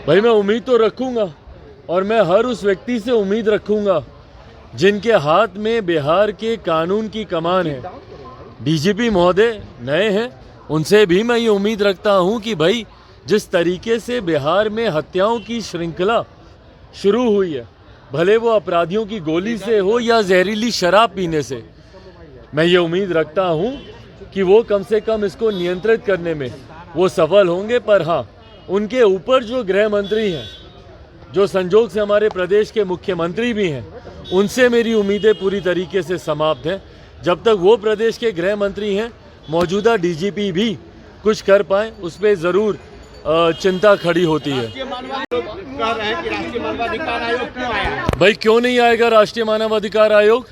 भाई मैं उम्मीद तो रखूंगा और मैं हर उस व्यक्ति से उम्मीद रखूंगा जिनके हाथ में बिहार के कानून की कमान है। डीजीपी महोदय नए हैं, उनसे भी मैं ये उम्मीद रखता हूं कि भाई जिस तरीके से बिहार में हत्याओं की श्रृंखला शुरू हुई है, भले वो अपराधियों की गोली से हो या जहरीली शराब पीने से, मैं ये उम्मीद रखता हूं कि वो कम से कम इसको नियंत्रित करने में वो सफल होंगे। पर हाँ, उनके ऊपर जो गृह मंत्री हैं, जो संजोग से हमारे प्रदेश के मुख्यमंत्री भी हैं, उनसे मेरी उम्मीदें पूरी तरीके से समाप्त हैं। जब तक वो प्रदेश के गृह मंत्री हैं, मौजूदा डीजीपी भी कुछ कर पाए, उस पर ज़रूर चिंता खड़ी होती है। भाई क्यों नहीं आएगा राष्ट्रीय मानवाधिकार आयोग?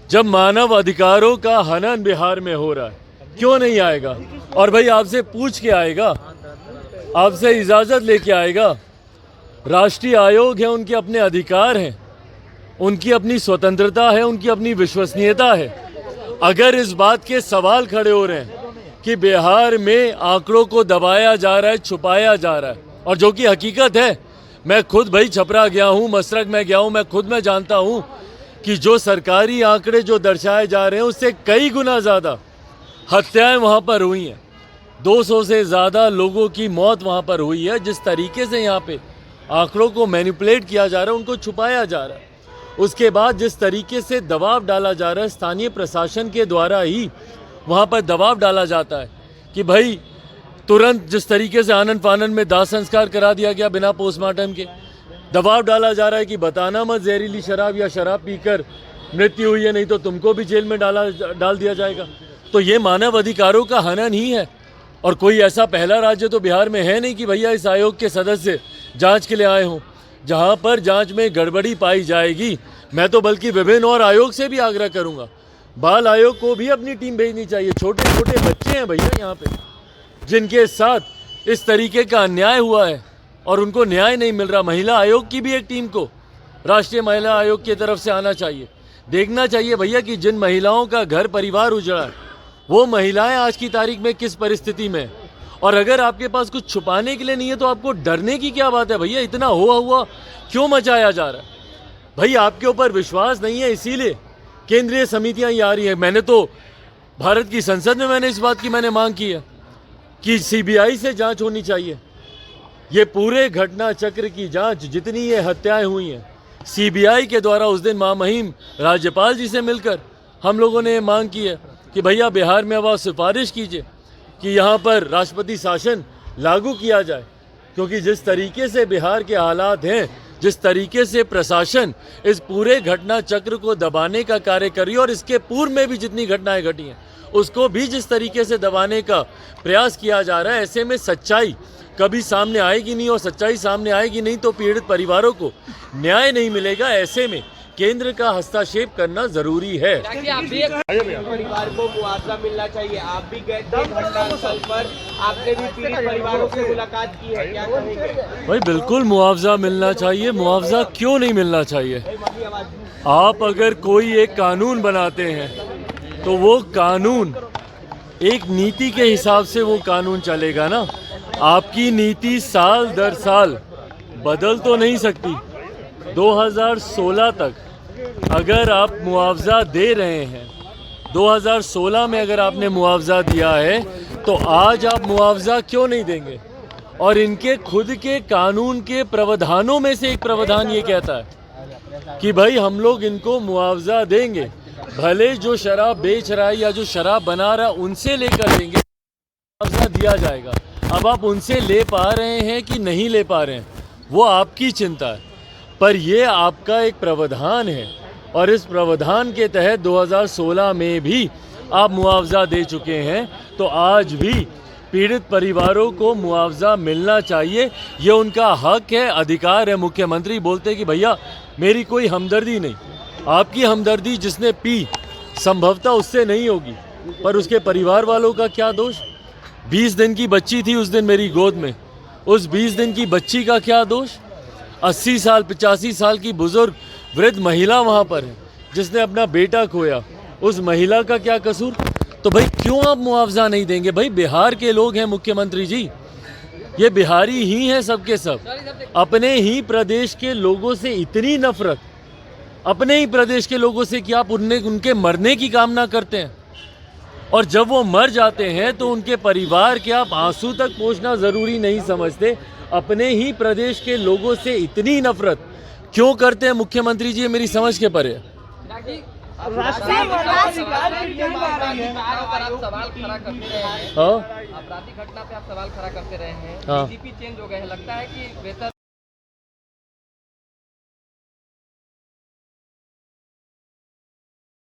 जब मानव अधिकारों का हनन बिहार में हो रहा है, क्यों नहीं आएगा? और भाई आपसे पूछ के आएगा, आपसे इजाज़त लेके आएगा। राष्ट्रीय आयोग है, उनके अपने अधिकार हैं, उनकी अपनी स्वतंत्रता है, उनकी अपनी विश्वसनीयता है। अगर इस बात के सवाल खड़े हो रहे हैं कि बिहार में आंकड़ों को दबाया जा रहा है, छुपाया जा रहा है, और जो कि हकीकत है, मैं खुद भाई छपरा गया हूँ, मसरक में गया हूँ, मैं जानता हूँ कि जो सरकारी आंकड़े जो दर्शाए जा रहे हैं उससे कई गुना ज़्यादा हत्याएं वहाँ पर हुई हैं। 200 से ज़्यादा लोगों की मौत वहाँ पर हुई है। जिस तरीके से यहाँ पे आंकड़ों को मैनिपुलेट किया जा रहा है, उनको छुपाया जा रहा है, उसके बाद जिस तरीके से दबाव डाला जा रहा है, स्थानीय प्रशासन के द्वारा ही वहाँ पर दबाव डाला जाता है कि भाई तुरंत, जिस तरीके से आनन फानन में दाह संस्कार करा दिया गया बिना पोस्टमार्टम के, दबाव डाला जा रहा है कि बताना मत जहरीली शराब या शराब पीकर मृत्यु हुई है, नहीं तो तुमको भी जेल में डाल दिया जाएगा। तो ये मानव अधिकारों का हनन ही है। और कोई ऐसा पहला राज्य तो बिहार में है नहीं कि भैया इस आयोग के सदस्य जांच के लिए आए हों। जहां पर जांच में गड़बड़ी पाई जाएगी, मैं तो बल्कि विभिन्न और आयोग से भी आग्रह करूंगा, बाल आयोग को भी अपनी टीम भेजनी चाहिए। छोटे छोटे बच्चे हैं भैया यहाँ पे, जिनके साथ इस तरीके का अन्याय हुआ है और उनको न्याय नहीं मिल रहा। महिला आयोग की भी एक टीम को राष्ट्रीय महिला आयोग की तरफ से आना चाहिए। देखना चाहिए भैया कि जिन महिलाओं का घर परिवार उजड़ा है, वो महिलाएं आज की तारीख में किस परिस्थिति में। और अगर आपके पास कुछ छुपाने के लिए नहीं है तो आपको डरने की क्या बात है भैया? इतना हुआ क्यों मचाया जा रहा है? भाई आपके ऊपर विश्वास नहीं है, इसीलिए केंद्रीय समितियां ये आ रही है। मैंने तो भारत की संसद में मैंने इस बात की मांग की है कि सीबीआई से जांच होनी चाहिए। ये पूरे घटना चक्र की जांच, जितनी ये हत्याएं हुई हैं, सीबीआई के द्वारा उस दिन महामहिम राज्यपाल जी से मिलकर हम लोगों ने ये मांग की है कि भैया बिहार में अब आप सिफारिश कीजिए कि यहाँ पर राष्ट्रपति शासन लागू किया जाए। क्योंकि जिस तरीके से बिहार के हालात हैं, जिस तरीके से प्रशासन इस पूरे घटना चक्र को दबाने का कार्य कर रही है, और इसके पूर्व में भी जितनी घटनाएं घटी हैं उसको भी जिस तरीके से दबाने का प्रयास किया जा रहा है, ऐसे में सच्चाई कभी सामने आएगी नहीं। और सच्चाई सामने आएगी नहीं तो पीड़ित परिवारों को न्याय नहीं मिलेगा। ऐसे में केंद्र का हस्तक्षेप करना जरूरी है। परिवार को मुआवजा मिलना चाहिए। आप भी गए थे घटनास्थल पर, आपने भी पीड़ित परिवारों से मुलाकात की है, क्या कहेंगे? भाई बिल्कुल मुआवजा मिलना चाहिए। मुआवजा क्यों नहीं मिलना चाहिए? आप अगर कोई एक कानून बनाते हैं तो वो कानून एक नीति के हिसाब से वो कानून चलेगा ना। आपकी नीति साल दर साल बदल तो नहीं सकती। 2016 तक अगर आप मुआवजा दे रहे हैं, 2016 में अगर आपने मुआवजा दिया है तो आज आप मुआवजा क्यों नहीं देंगे? और इनके खुद के कानून के प्रावधानों में से एक प्रावधान ये कहता है कि भाई हम लोग इनको मुआवजा देंगे, भले जो शराब बेच रहा है या जो शराब बना रहा है उनसे लेकर देंगे, मुआवजा दिया जाएगा। अब आप उनसे ले पा रहे हैं कि नहीं ले पा रहे हैं, वो आपकी चिंता है, पर ये आपका एक प्रावधान है। और इस प्रावधान के तहत 2016 में भी आप मुआवजा दे चुके हैं, तो आज भी पीड़ित परिवारों को मुआवजा मिलना चाहिए। ये उनका हक है, अधिकार है। मुख्यमंत्री बोलते कि भैया मेरी कोई हमदर्दी नहीं। आपकी हमदर्दी जिसने पी संभवतः उससे नहीं होगी, पर उसके परिवार वालों का क्या दोष? 20 दिन की बच्ची थी उस दिन मेरी गोद में, उस 20 दिन की बच्ची का क्या दोष? 80 साल 85 साल की बुजुर्ग वृद्ध महिला वहाँ पर है जिसने अपना बेटा खोया, उस महिला का क्या कसूर? तो भाई क्यों आप मुआवजा नहीं देंगे? भाई बिहार के लोग हैं मुख्यमंत्री जी, ये बिहारी ही हैं सबके सब। अपने ही प्रदेश के लोगों से इतनी नफरत, अपने ही प्रदेश के लोगों से कि आप उनके मरने की कामना करते हैं, और जब वो मर जाते हैं तो उनके परिवार के आप आंसू तक पहुंचना जरूरी नहीं समझते। अपने ही प्रदेश के लोगों से इतनी नफरत क्यों करते हैं मुख्यमंत्री जी, ये मेरी समझ के परे है। आपराधिक घटना पे आप सवाल खड़ा करते रहे हैं। हाँ। डीजीपी चेंज हो गए हैं, लगता है कि बेहतर